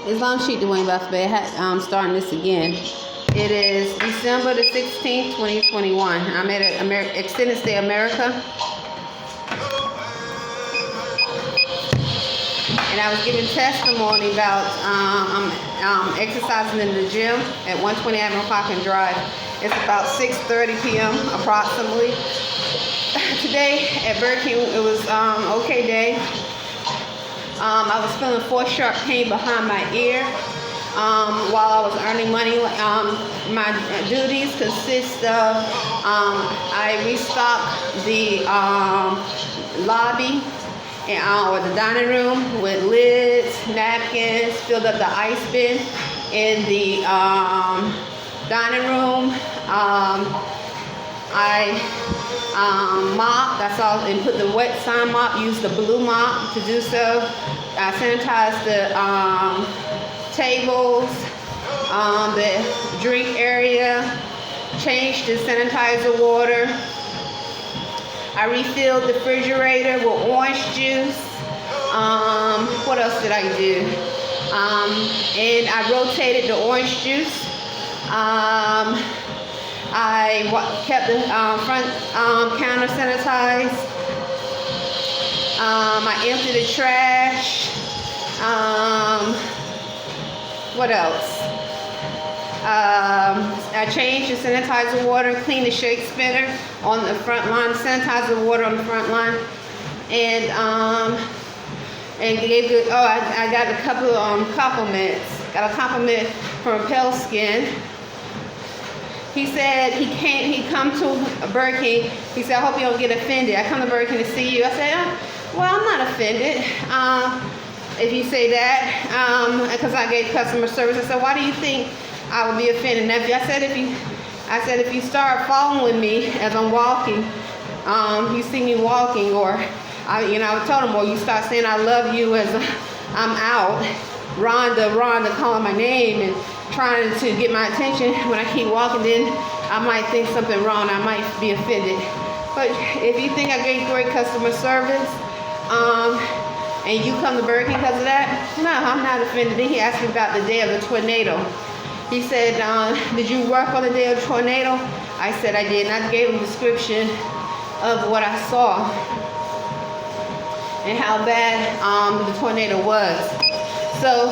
Islam Sheet Dwayne Buffett, I'm starting this again. It is December the 16th, 2021. I'm at Extended Stay America. And I was giving testimony about I'm exercising in the gym at 120 Avenue Park Drive. It's about 6:30 p.m. approximately. Today at Burger King, it was okay day. I was feeling force sharp pain behind my ear while I was earning money. My duties consist of I restock the lobby or the dining room with lids, napkins, filled up the ice bin in the dining room. I mop, that's all, and put the wet sign mop, use the blue mop to do so. I sanitize the tables, the drink area, change the sanitizer water. I refilled the refrigerator with orange juice. What else did I do? And I rotated the orange juice. I kept the front counter sanitized. I emptied the trash. What else? I changed the sanitizer water, cleaned the shake spinner on the front line, sanitizer water on the front line, and gave the, I got a couple of compliments. Got a compliment from Pale Skin. He said he come to Burger King. He said, I hope you don't get offended. I come to Burger King to see you. I said, well, I'm not offended. If you say that, because I gave customer service. I said, why do you think I would be offended? Nephew? I said, if you start following me as I'm walking, you see me walking, or I told him, or you start saying I love you as I'm out, Rhonda calling my name and trying to get my attention. When I keep walking, then I might think something wrong. I might be offended. But if you think I gave great customer service, and you come to Burger King because of that, no, I'm not offended. Then he asked me about the day of the tornado. He said, did you work on the day of the tornado? I said I did, and I gave him a description of what I saw and how bad the tornado was. So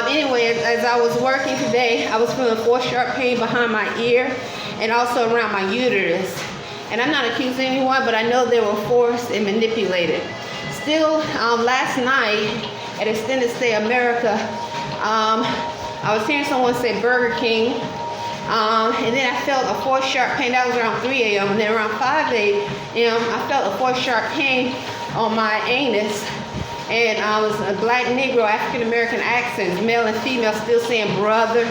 anyway, as I was working today, I was feeling force sharp pain behind my ear and also around my uterus. And I'm not accusing anyone, but I know they were forced and manipulated. Still, last night at Extended Stay America, I was hearing someone say Burger King, and then I felt a force sharp pain. That was around 3 a.m. And then around 5 a.m., I felt a force sharp pain on my anus. And I was a black Negro, African-American accents, male and female, still saying brother,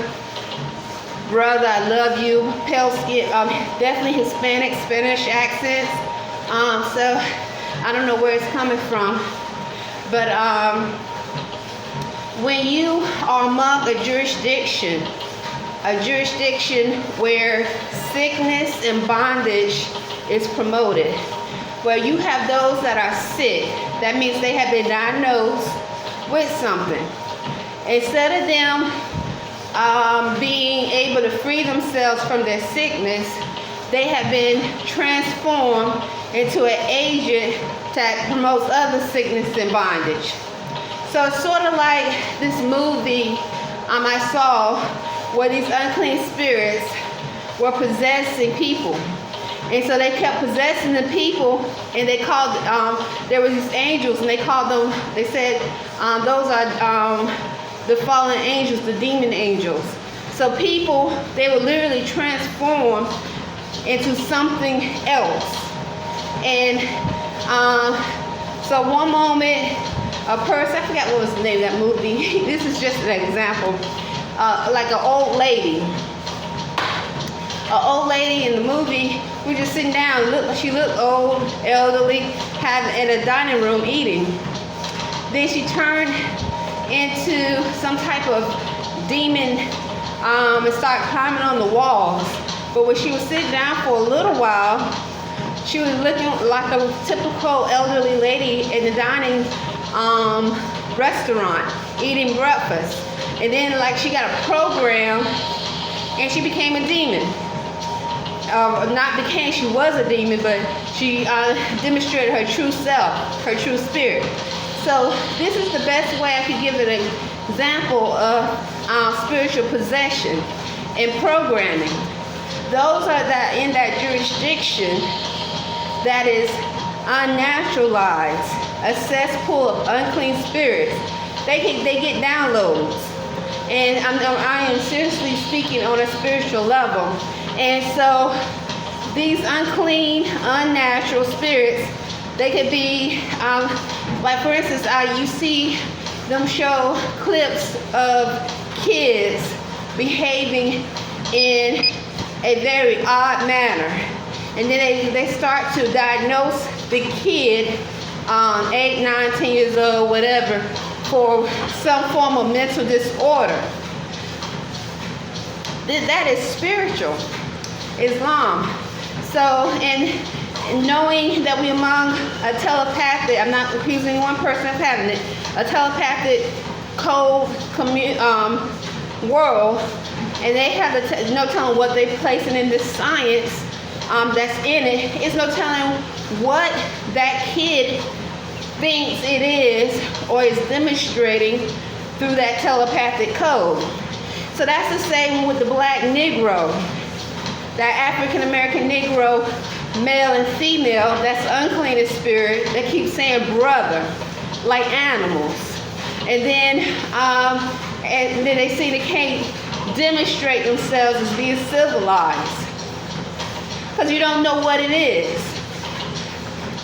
I love you. Pale skin, definitely Hispanic, Spanish accents. So I don't know where it's coming from. But when you are among a jurisdiction where sickness and bondage is promoted, where you have those that are sick, that means they have been diagnosed with something. Instead of them being able to free themselves from their sickness, they have been transformed into an agent that promotes other sickness and bondage. So it's sort of like this movie I saw where these unclean spirits were possessing people. And so they kept possessing the people, and they called, there were these angels, and they called them, they said, those are the fallen angels, the demon angels. So people, they were literally transformed into something else. And so one moment, a person, I forgot what was the name of that movie. This is just an example. Like an old lady. An old lady in the movie, we were just sitting down. She looked old, elderly, in a dining room eating. Then she turned into some type of demon and started climbing on the walls. But when she was sitting down for a little while, she was looking like a typical elderly lady in the dining restaurant eating breakfast. And then like she got a program and she became a demon. Not became, she was a demon, but she demonstrated her true self, her true spirit. So this is the best way I could give an example of spiritual possession and programming. Those are that in that jurisdiction that is unnaturalized, a cesspool of unclean spirits. They get downloads, and I am seriously speaking on a spiritual level. And so these unclean, unnatural spirits, they could be like, for instance, you see them show clips of kids behaving in a very odd manner, and then they start to diagnose the kid, 8, 9, 10 years old, whatever, for some form of mental disorder. That is spiritual Islam. So, and knowing that we're among a telepathic, I'm not accusing one person of having it, a telepathic code world, and they have no telling what they're placing in this science that's in it. It's no telling what that kid thinks it is or is demonstrating through that telepathic code. So that's the same with the black Negro, that African American Negro, male and female, that's unclean in spirit, that keeps saying brother, like animals. And then they see they can't demonstrate themselves as being civilized, because you don't know what it is.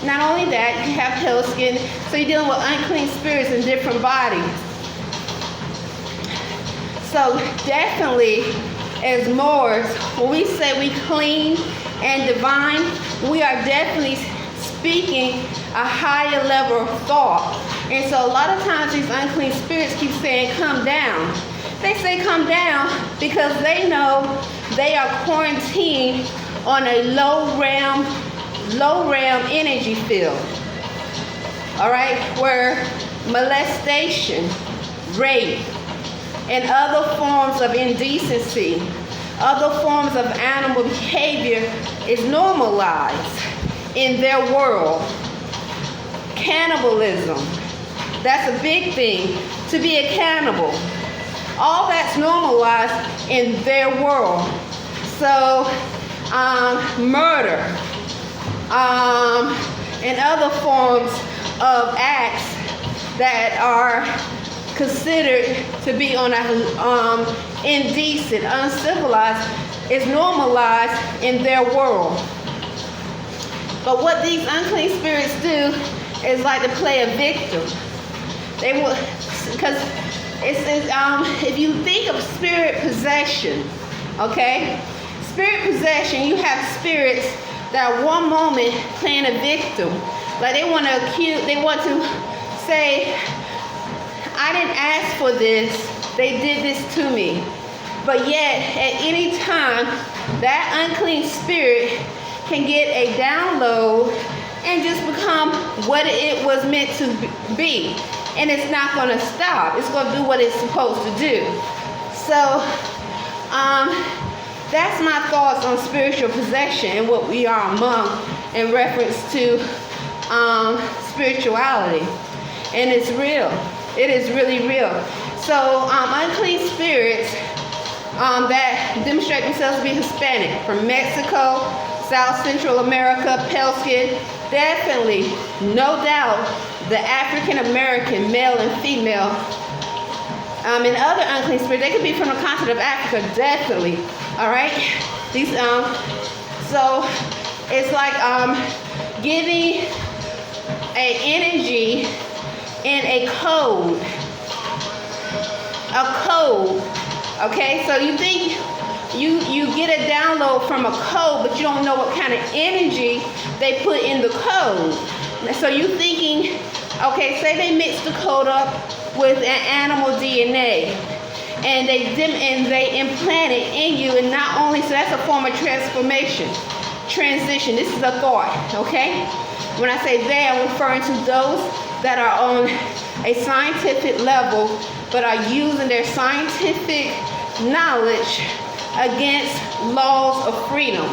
Not only that, you have pale skin, so you're dealing with unclean spirits in different bodies. So definitely, as Moors, when we say we clean and divine, we are definitely speaking a higher level of thought. And so a lot of times these unclean spirits keep saying, come down. They say come down because they know they are quarantined on a low realm energy field. All right, where molestation, rape, and other forms of indecency, other forms of animal behavior is normalized in their world. Cannibalism, that's a big thing, to be a cannibal. All that's normalized in their world. So murder and other forms of acts that are considered to be on a indecent, uncivilized, is normalized in their world. But what these unclean spirits do is like to play a victim. They will, because if you think of spirit possession, okay? Spirit possession, you have spirits that one moment playing a victim. Like they want to accuse, they want to say, I didn't ask for this, they did this to me. But yet, at any time, that unclean spirit can get a download and just become what it was meant to be. And it's not going to stop. It's going to do what it's supposed to do. So, that's my thoughts on spiritual possession and what we are among in reference to spirituality. And it's real. It is really real. So, unclean spirits that demonstrate themselves to be Hispanic, from Mexico, South Central America, pale skin, definitely, no doubt, the African American male and female, and other unclean spirits, they could be from the continent of Africa, definitely. All right, these so it's like giving an energy in a code. Okay, so you think you get a download from a code, but you don't know what kind of energy they put in the code. So you thinking, okay, say they mix the code up with an animal DNA, and they implant it in you, and not only, so that's a form of transition. This is a thought, okay? When I say they, I'm referring to those that are on a scientific level but are using their scientific knowledge against laws of freedom,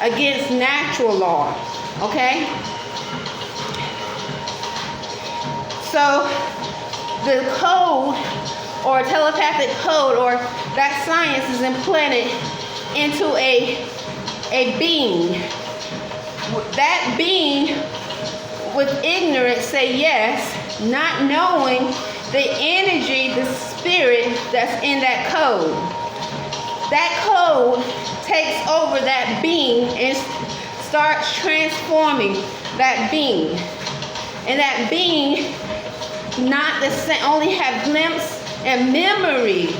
against natural law. Okay? So the code or telepathic code or that science is implanted into a being. That being with ignorance say yes, not knowing the energy, the spirit that's in that code. That code takes over that being and starts transforming that being. And that being not the same, only have glimpses and memories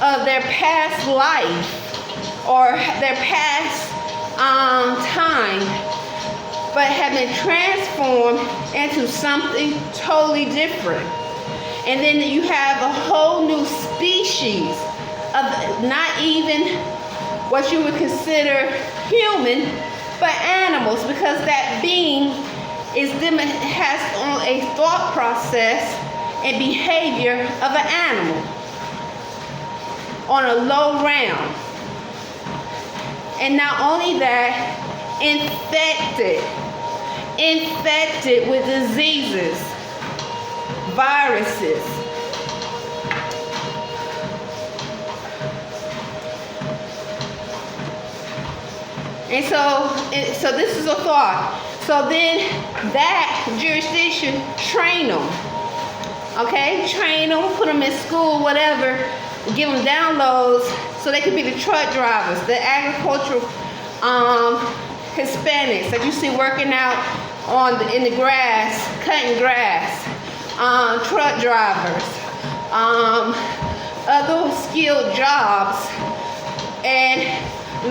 of their past life or their past time, but have been transformed into something totally different. And then you have a whole new species of not even what you would consider human, but animals, because that being has a thought process and behavior of an animal on a low round. And not only that, infected with diseases, viruses. And so this is a thought. So then that jurisdiction, train them. Okay? Train them, put them in school, whatever. Give them downloads so they can be the truck drivers, the agricultural Hispanics that you see working out in the grass, cutting grass, truck drivers, other skilled jobs. And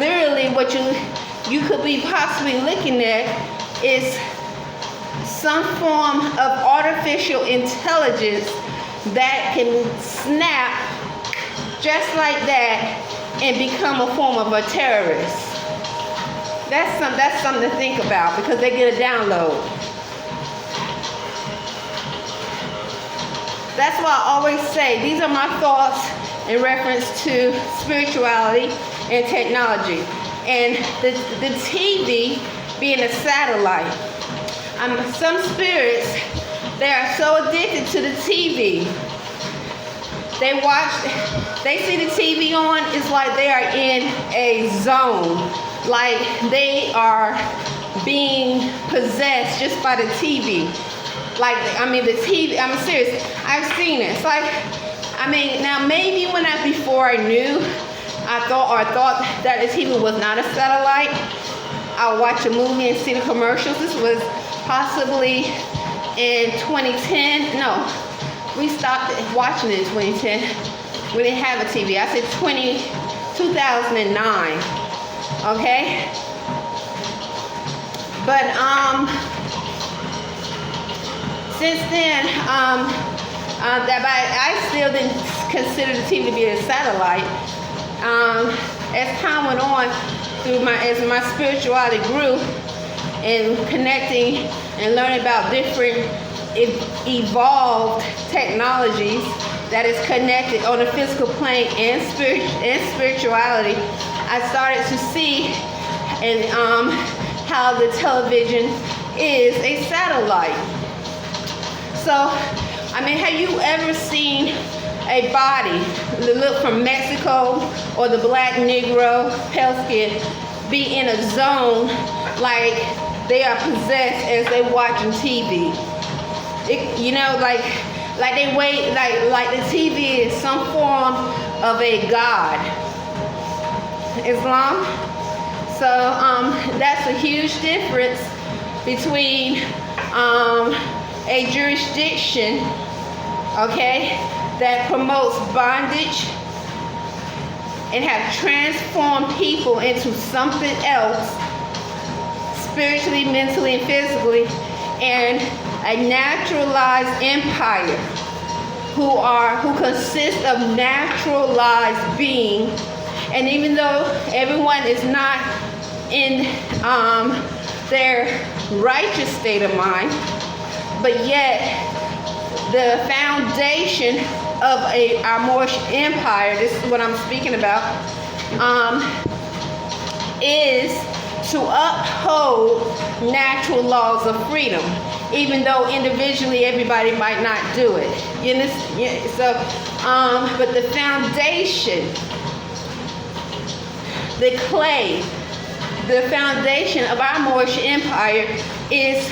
literally what you could be possibly looking at is some form of artificial intelligence that can snap just like that and become a form of a terrorist. That's something to think about, because they get a download. That's why I always say these are my thoughts in reference to spirituality and technology. And the TV being a satellite. Some spirits, they are so addicted to the TV. They see the TV on, it's like they are in a zone. Like they are being possessed just by the TV. Like, the TV, I'm serious. I've seen it. It's like, now maybe before I knew, I thought that the TV was not a satellite, I'll watch a movie and see the commercials. This was possibly in 2010. No, we stopped watching it in 2010. We didn't have a TV. I said 2009. Okay? But since then, I still didn't consider the TV to be a satellite. As time went on, as my spirituality grew, and connecting and learning about different evolved technologies that is connected on the physical plane and spirituality, I started to see how the television is a satellite. So, have you ever seen a body that look from Mexico or the black Negro, pale skin, be in a zone like they are possessed as they watching TV? Like they wait, like the TV is some form of a god. Islam. So that's a huge difference between a jurisdiction, okay, that promotes bondage and have transformed people into something else, spiritually, mentally, and physically, and a naturalized empire who consist of naturalized beings. And even though everyone is not in their righteous state of mind, but yet the foundation of our Moorish empire, this is what I'm speaking about, is to uphold natural laws of freedom, even though individually everybody might not do it. You understand? So, but the foundation, the clay, the foundation of our Moorish empire is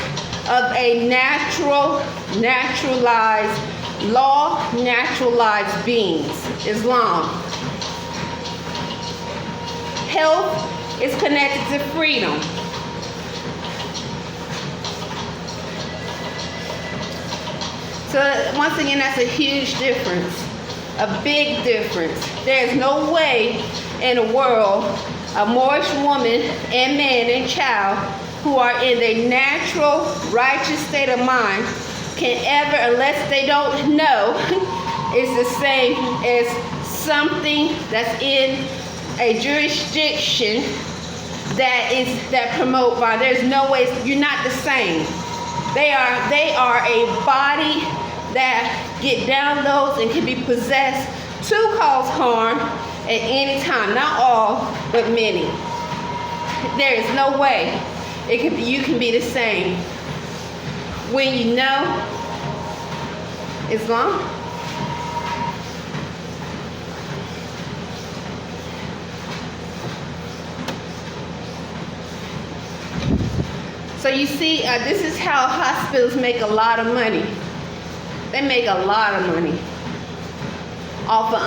of a naturalized law, naturalized beings, Islam. Health is connected to freedom. So once again, that's a huge difference, a big difference. There's no way in the world a Moorish woman and man and child who are in a natural, righteous state of mind can ever, unless they don't know, is the same as something that's in a jurisdiction that promote violence. There's no way, you're not the same. They are a body that get downloads and can be possessed to cause harm at any time. Not all, but many. There is no way you can be the same when you know Islam. So you see, this is how hospitals make a lot of money. They make a lot of money off of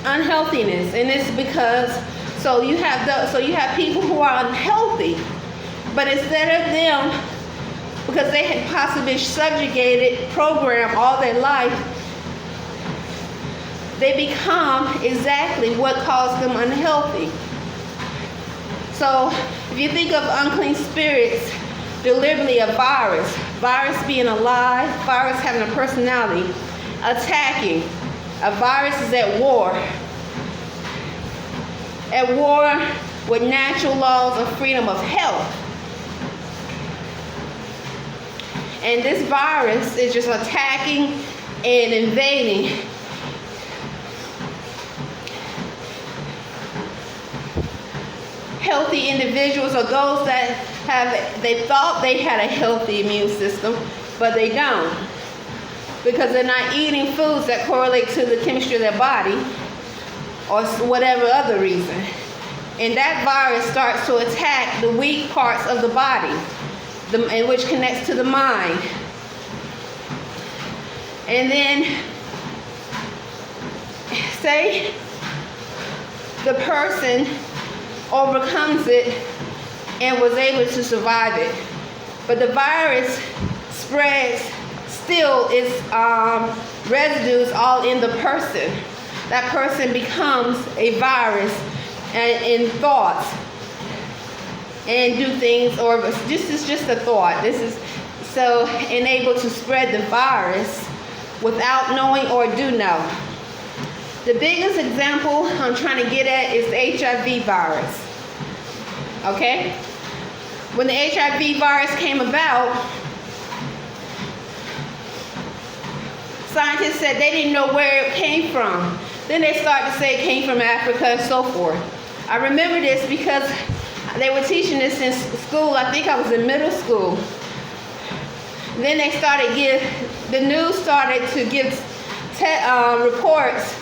unhealthiness, and it's because so you have people who are unhealthy, but instead of them, because they had possibly been subjugated, programmed all their life, they become exactly what caused them unhealthy. So if you think of unclean spirits, deliberately a virus being alive, virus having a personality, attacking. A virus is at war with natural laws of freedom of health. And this virus is just attacking and invading. Healthy individuals are those that they thought they had a healthy immune system, but they don't, because they're not eating foods that correlate to the chemistry of their body or whatever other reason. And that virus starts to attack the weak parts of the body, and which connects to the mind. And then, say the person overcomes it and was able to survive it, but the virus spreads, still its residues all in the person. That person becomes a virus in thoughts and do things, or this is just a thought. This is so enabled to spread the virus without knowing or do know. The biggest example I'm trying to get at is the HIV virus. Okay? When the HIV virus came about, scientists said they didn't know where it came from. Then they started to say it came from Africa and so forth. I remember this because they were teaching this in school. I think I was in middle school. Then they the news started to give reports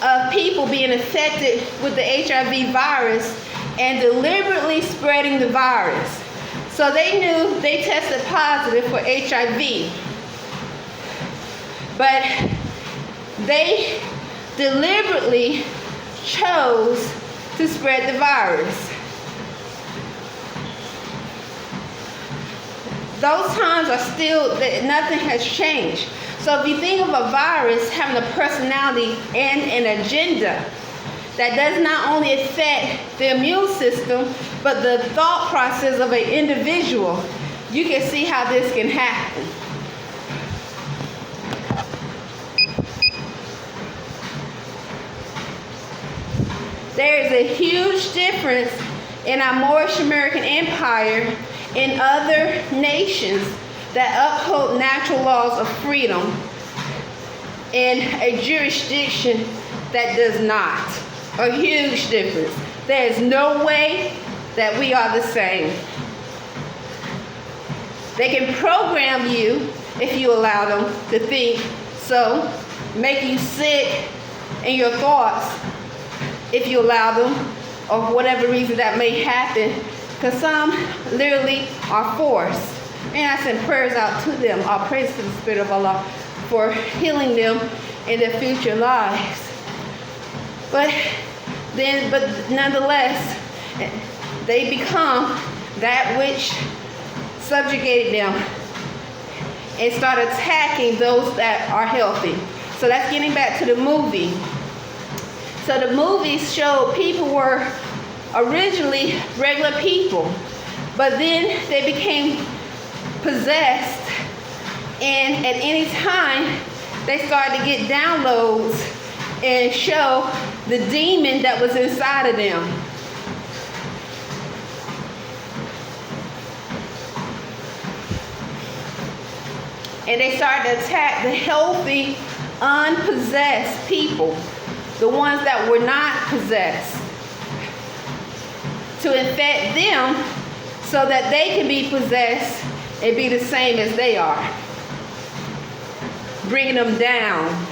of people being infected with the HIV virus and deliberately spreading the virus. So they knew they tested positive for HIV, but they deliberately chose to spread the virus. Those times are still, nothing has changed. So if you think of a virus having a personality and an agenda that does not only affect the immune system, but the thought process of an individual, you can see how this can happen. There is a huge difference in our Moorish American Empire, in other nations that uphold natural laws of freedom, in a jurisdiction that does not. A huge difference. There is no way that we are the same. They can program you, if you allow them to think so, make you sick in your thoughts, if you allow them, or for whatever reason that may happen, because some literally are forced. And I send prayers out to them. All praise to the Spirit of Allah for healing them in their future lives. But nonetheless, they become that which subjugated them and start attacking those that are healthy. So that's getting back to the movie. So the movies showed people were originally regular people, but then they became possessed, and at any time they started to get downloads and show the demon that was inside of them. And they started to attack the healthy, unpossessed people, the ones that were not possessed, to infect them so that they can be possessed and be the same as they are, bringing them down.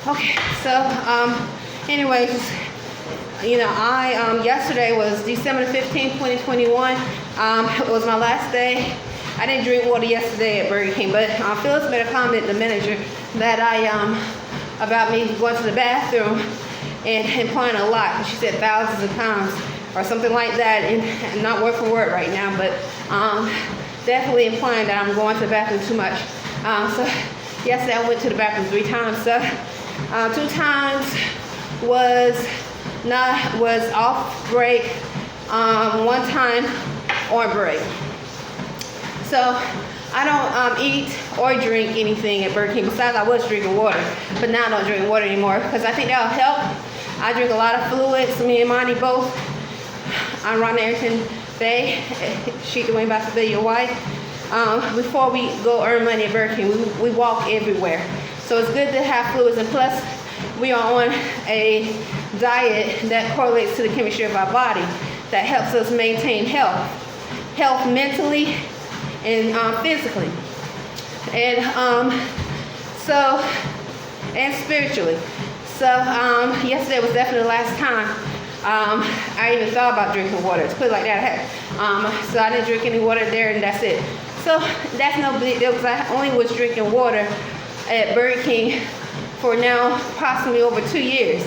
Okay, so anyways, you know, yesterday was December 15th, 2021. It was my last day. I didn't drink water yesterday at Burger King, but Phyllis made a comment, the manager, that about me going to the bathroom and implying a lot. She said thousands of pounds or something like that, and not word for word right now, but definitely implying that I'm going to the bathroom too much. So yesterday I went to the bathroom 3 times. So 2 times was off break, 1 time on break. So I don't eat or drink anything at Burger King. Besides, I was drinking water, but now I don't drink water anymore because I think that'll help. I drink a lot of fluids. Me and Monty both. I'm around Arrington-Bey. She the way about to be your wife. Before we go earn money at Burger King, we walk everywhere. So it's good to have fluids, and plus we are on a diet that correlates to the chemistry of our body that helps us maintain health mentally and physically, and spiritually. So yesterday was definitely the last time I even thought about drinking water. It's put it like that. So I didn't drink any water there, and that's it. So that's no big deal because I only was drinking water at Burger King for now possibly over 2 years.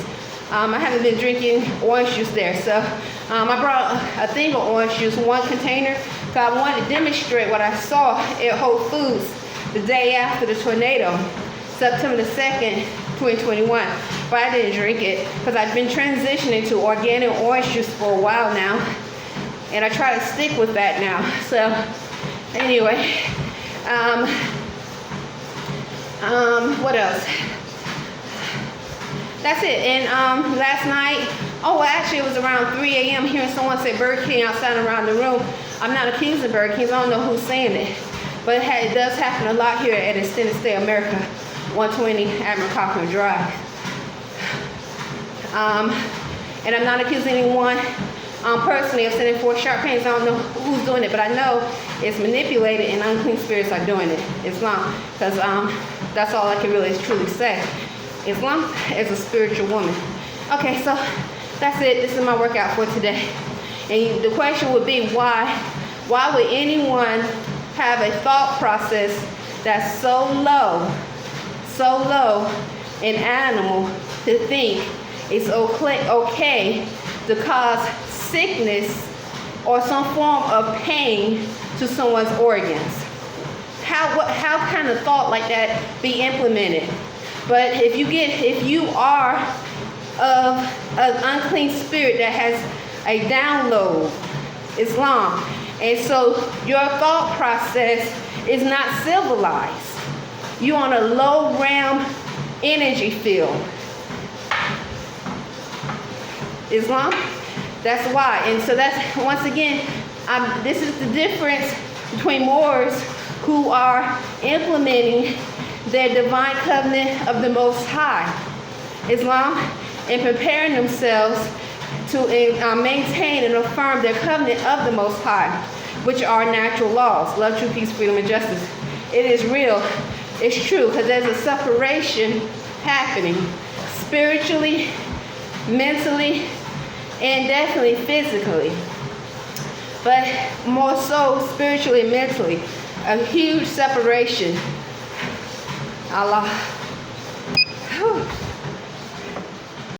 I haven't been drinking orange juice there. So I brought a thing of orange juice, 1 container, because I wanted to demonstrate what I saw at Whole Foods the day after the tornado, September the 2nd, 2021. But I didn't drink it because I've been transitioning to organic orange juice for a while now, and I try to stick with that now. So anyway, what else? That's it. And last night, actually it was around 3 a.m. hearing someone say Burger King outside around the room. I'm not accusing Burger King. I don't know who's saying it, but it does happen a lot here at Extended Stay America, 120 Admiral Cochran Drive. And I'm not accusing anyone personally of sending forth sharp pains. I don't know who's doing it, but I know it's manipulated and unclean spirits are doing it. Islam, because that's all I can really truly say. Islam is a spiritual woman. Okay, so that's it. This is my workout for today. And the question would be why would anyone have a thought process that's so low in animal to think it's okay to cause sickness or some form of pain to someone's organs? How can a thought like that be implemented? But if you are of an unclean spirit that has a download, Islam, and so your thought process is not civilized. You're on a low realm energy field. Islam, that's why. And so that's, once again, this is the difference between Moors who are implementing their divine covenant of the Most High, Islam, and preparing themselves to maintain and affirm their covenant of the Most High, which are natural laws: love, truth, peace, freedom, and justice. It is real. It's true, because there's a separation happening spiritually, mentally, and definitely physically, but more so spiritually and mentally. A huge separation. Allah. Whew.